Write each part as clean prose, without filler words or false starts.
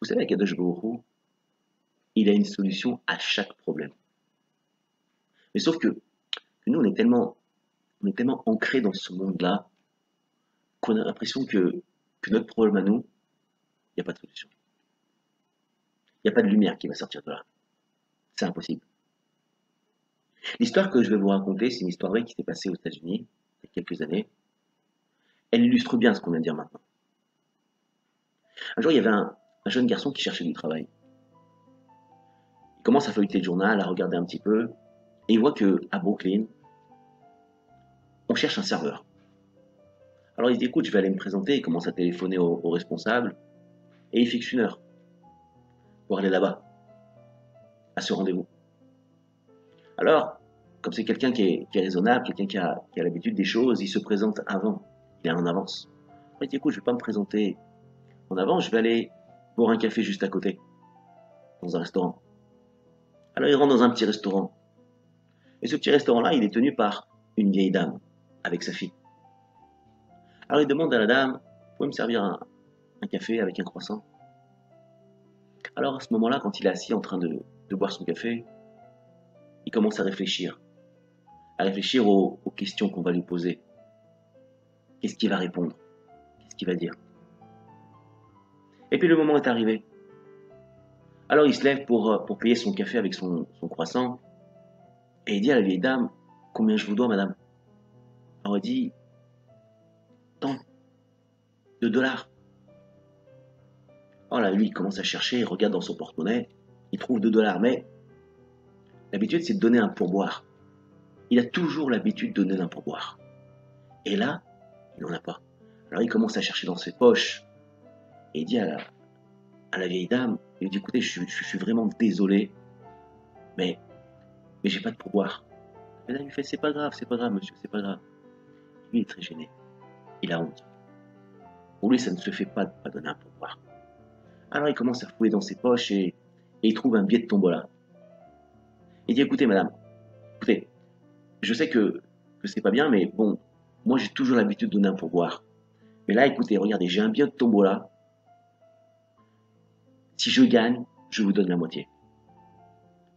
Vous savez, Akadosh Baruch Hu, il a une solution à chaque problème. Mais sauf que nous, on est tellement ancrés dans ce monde-là qu'on a l'impression que notre problème à nous, il n'y a pas de solution. Il n'y a pas de lumière qui va sortir de là. C'est impossible. L'histoire que je vais vous raconter, c'est une histoire vraie qui s'est passée aux États-Unis il y a quelques années. Elle illustre bien ce qu'on vient de dire maintenant. Un jour, il y avait un jeune garçon qui cherchait du travail. Il commence à feuilleter le journal, à regarder un petit peu, et il voit qu'à Brooklyn, on cherche un serveur. Alors il dit, écoute, je vais aller me présenter. Il commence à téléphoner au responsable, et il fixe une heure pour aller là-bas, à ce rendez-vous. Alors, comme c'est quelqu'un qui est raisonnable, quelqu'un qui a l'habitude des choses, il se présente avant, il est en avance. Il dit, écoute, je ne vais pas me présenter en avance, je vais aller boire un café juste à côté, dans un restaurant. Alors il rentre dans un petit restaurant. Et ce petit restaurant-là, il est tenu par une vieille dame, avec sa fille. Alors il demande à la dame, vous pouvez me servir un café avec un croissant? Alors à ce moment-là, quand il est assis en train de boire son café, il commence à réfléchir aux questions qu'on va lui poser. Qu'est-ce qu'il va répondre? Qu'est-ce qu'il va dire? Et puis le moment est arrivé. Alors il se lève pour payer son café avec son croissant, et il dit à la vieille dame, combien je vous dois, madame? Alors elle dit, tant de dollars. Alors là, lui, il commence à chercher, il regarde dans son porte-monnaie, il trouve 2 dollars, mais l'habitude, c'est de donner un pourboire. Il a toujours l'habitude de donner un pourboire. Et là, il n'en a pas. Alors il commence à chercher dans ses poches, et il dit à la vieille dame, il lui dit, écoutez, je suis vraiment désolé, mais j'ai pas de pourboire. La dame lui fait, c'est pas grave, monsieur, c'est pas grave. Lui, il est très gêné. Il a honte. Pour lui, ça ne se fait pas de pas donner un pourboire. Alors il commence à fouiller dans ses poches et il trouve un billet de tombola. Il dit, écoutez, madame, écoutez, je sais que c'est pas bien, mais bon, moi j'ai toujours l'habitude de donner un pourboire. Mais là, écoutez, regardez, j'ai un billet de tombola. Si je gagne, je vous donne la moitié.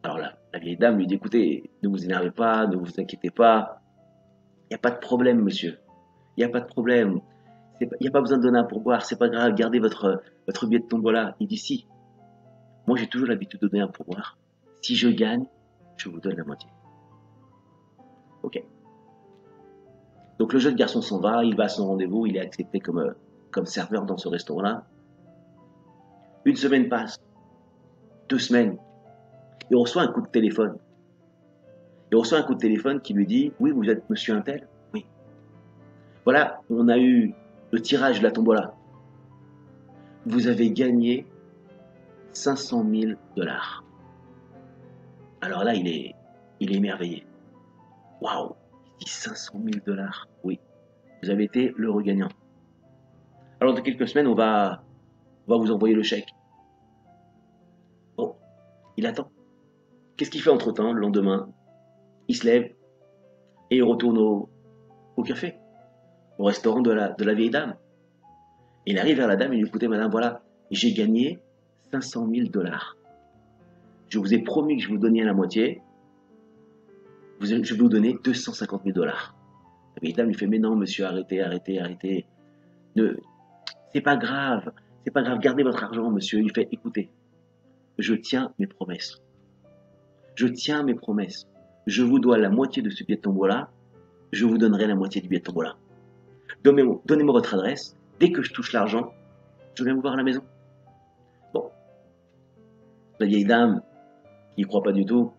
Alors là, la vieille dame lui dit, écoutez, ne vous énervez pas, ne vous inquiétez pas. Il n'y a pas de problème, monsieur. Il n'y a pas de problème. Il n'y a pas besoin de donner un pourboire, c'est pas grave, gardez votre billet de tombola. Il dit, si, moi j'ai toujours l'habitude de donner un pourboire. Si je gagne, je vous donne la moitié. Ok. Donc le jeune garçon s'en va, il va à son rendez-vous, il est accepté comme serveur dans ce restaurant-là. Une semaine passe, 2 semaines, il reçoit un coup de téléphone. Il reçoit un coup de téléphone qui lui dit, oui, vous êtes monsieur Untel? Oui. Voilà, on a eu le tirage de la tombola. Vous avez gagné 500 000 dollars. Alors là, il est émerveillé. Waouh, il dit 500 000 dollars. Oui, vous avez été l'heureux gagnant. Alors dans quelques semaines, on va vous envoyer le chèque. Bon, il attend. Qu'est-ce qu'il fait entre-temps, le lendemain? Il se lève et il retourne au café, au restaurant de la vieille dame. Il arrive vers la dame et lui dit, écoutez madame, voilà, j'ai gagné 500 000 dollars. Je vous ai promis que je vous donnais la moitié. Je vais vous donner 250 000 dollars. La vieille dame lui fait, mais non monsieur, arrêtez, arrêtez, arrêtez. Ne, c'est pas grave, gardez votre argent monsieur. Il fait, écoutez, je tiens mes promesses. Je tiens mes promesses. Je vous dois la moitié de ce billet de tombola, je vous donnerai la moitié du billet de tombola. Donnez-moi votre adresse. Dès que je touche l'argent, je viens vous voir à la maison. Bon, la vieille dame, qui n'y croit pas du tout,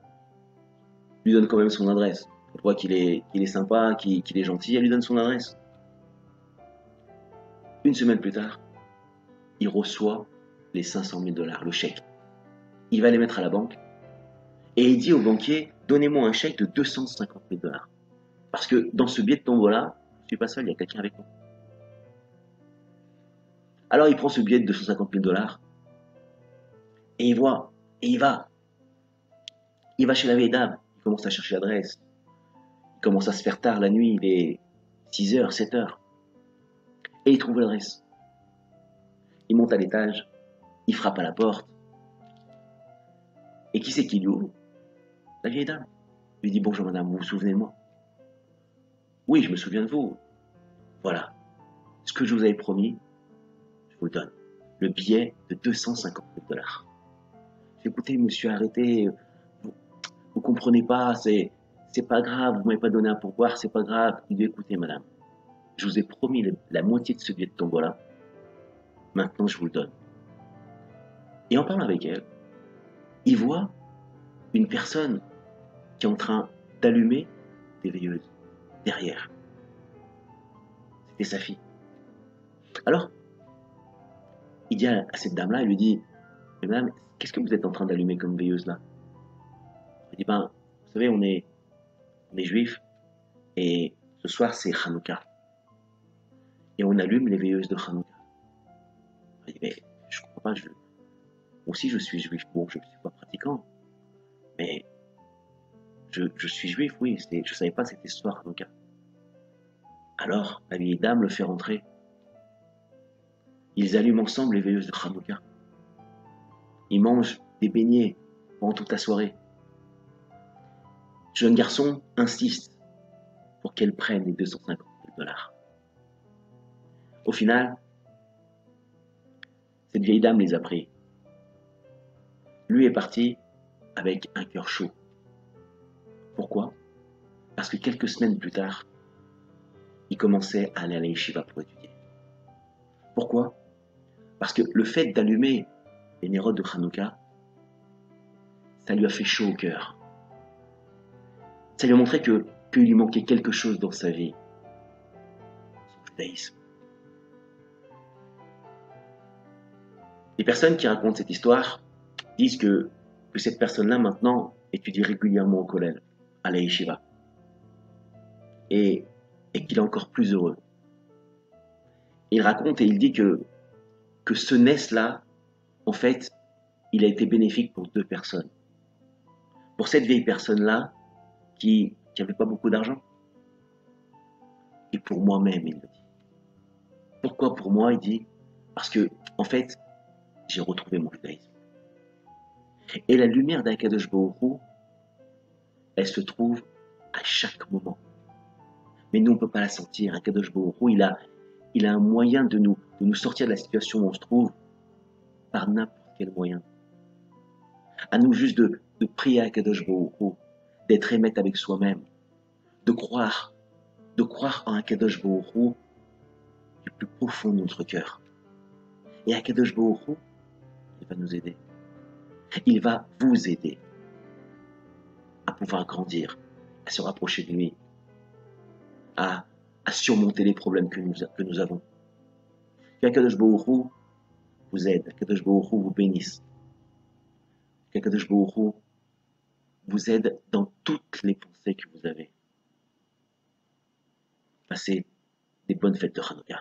lui donne quand même son adresse. Elle voit qu'il est sympa, qu'il est gentil, elle lui donne son adresse. Une semaine plus tard, il reçoit les 500 000 dollars, le chèque. Il va les mettre à la banque et il dit au banquier, donnez-moi un chèque de 250 000 dollars. Parce que dans ce billet de tombola, je ne suis pas seul, il y a quelqu'un avec moi. Alors il prend ce billet de 250 000 dollars et il voit, et il va. Il va chez la vieille dame, il commence à chercher l'adresse. Il commence à se faire tard la nuit, il est 6h, 7h. Et il trouve l'adresse. Il monte à l'étage, il frappe à la porte. Et qui c'est qui lui ouvre? La vieille dame. Il lui dit, bonjour madame, vous vous souvenez de moi? Oui, je me souviens de vous. Voilà, ce que je vous avais promis, je vous le donne. Le billet de 250 $. Écoutez, monsieur, arrêtez, vous, vous comprenez pas, c'est pas grave, vous m'avez pas donné un pourboire, c'est pas grave. Il dit, écoutez madame, je vous ai promis la moitié de ce billet de tombola, maintenant je vous le donne. Et en parlant avec elle, il voit une personne qui est en train d'allumer des veilleuses derrière. C'était sa fille. Alors, il dit à cette dame-là, il lui dit, mais madame, qu'est-ce que vous êtes en train d'allumer comme veilleuse là? Il dit, ben, vous savez, on est juifs, et ce soir c'est Hanouka. Et on allume les veilleuses de Hanouka. Il dit, mais je comprends pas, moi aussi je suis juif. Bon, je ne suis pas pratiquant, mais je suis juif, oui, je ne savais pas que c'était ce soir Hanouka. Alors, la vieille dame le fait rentrer. Ils allument ensemble les veilleuses de Hanouka. Ils mangent des beignets pendant toute la soirée. Le jeune garçon insiste pour qu'elle prenne les 250 $. Au final, cette vieille dame les a pris. Lui est parti avec un cœur chaud. Pourquoi? Parce que quelques semaines plus tard, il commençait à aller à la yeshiva pour étudier. Pourquoi? Parce que le fait d'allumer les nérodes de Hanouka, ça lui a fait chaud au cœur. Ça lui a montré qu'il lui manquait quelque chose dans sa vie. Son judaïsme. Les personnes qui racontent cette histoire disent que cette personne-là, maintenant, étudie régulièrement au collège, à la yeshiva. Et qu'il est encore plus heureux. Il raconte et il dit que ce NES-là, en fait, il a été bénéfique pour deux personnes. Pour cette vieille personne-là, qui n'avait pas beaucoup d'argent. Et pour moi-même, il le dit. Pourquoi pour moi? Il dit, parce que, en fait, j'ai retrouvé mon judaïsme. Et la lumière d'Akadosh Baruch Hu, elle se trouve à chaque moment. Mais nous, on ne peut pas la sentir. Akadosh Baruch Hu, il a un moyen de nous sortir de la situation où on se trouve par n'importe quel moyen. À nous juste de prier à Akadosh Baruch Hu, d'être émette avec soi-même, de croire en Akadosh Baruch Hu du plus profond de notre cœur. Et Akadosh Baruch Hu, il va nous aider. Il va vous aider à pouvoir grandir, à se rapprocher de lui, à surmonter les problèmes que nous avons. Qu'Akadosh Baruch Hu vous aide, qu'Akadosh Baruch Hu vous bénisse, qu'Akadosh Baruch Hu vous aide dans toutes les pensées que vous avez. Passez des bonnes fêtes de Hanouka.